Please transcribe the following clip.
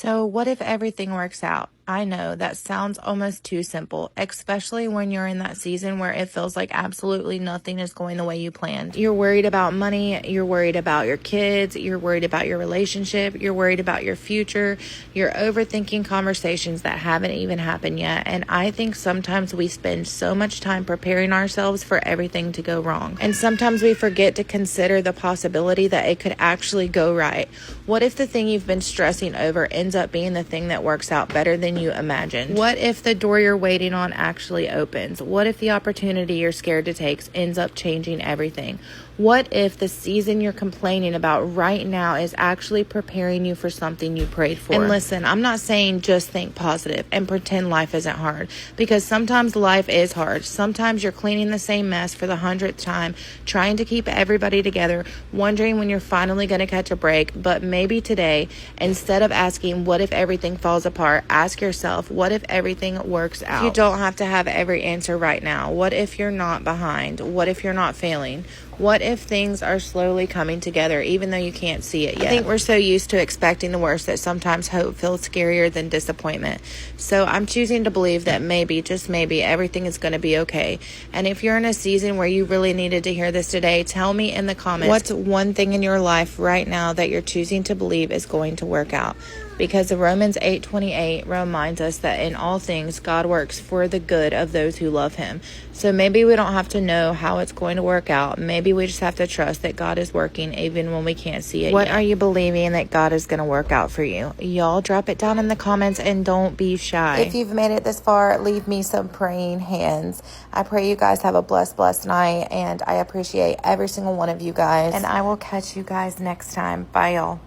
So, what if everything works out? I know that sounds almost too simple, especially when you're in that season where it feels like absolutely nothing is going the way you planned. You're worried about money, you're worried about your kids, you're worried about your relationship, you're worried about your future, you're overthinking conversations that haven't even happened yet. And I think sometimes we spend so much time preparing ourselves for everything to go wrong. And sometimes we forget to consider the possibility that it could actually go right. What if the thing you've been stressing over ends up being the thing that works out better than you imagined? What if the door you're waiting on actually opens? What if the opportunity you're scared to take ends up changing everything? What if the season you're complaining about right now is actually preparing you for something you prayed for? And listen, I'm not saying just think positive and pretend life isn't hard, because sometimes life is hard. Sometimes you're cleaning the same mess for the 100th time, trying to keep everybody together, wondering when you're finally going to catch a break. But maybe today, instead of asking, what if everything falls apart, ask yourself, what if everything works out? You don't have to have every answer right now. What if you're not behind? What if you're not failing? What if things are slowly coming together, even though you can't see it yet? I think we're so used to expecting the worst that sometimes hope feels scarier than disappointment. So I'm choosing to believe that maybe, just maybe, everything is going to be okay. And if you're in a season where you really needed to hear this today, tell me in the comments, what's one thing in your life right now that you're choosing to believe is going to work out? Because Romans 8:28 reminds us that in all things, God works for the good of those who love him. So maybe we don't have to know how it's going to work out. Maybe we just have to trust that God is working even when we can't see it. What are you believing that God is going to work out for you? Y'all drop it down in the comments and don't be shy. If you've made it this far, leave me some praying hands. I pray you guys have a blessed night, and I appreciate every single one of you guys. And I will catch you guys next time. Bye, y'all.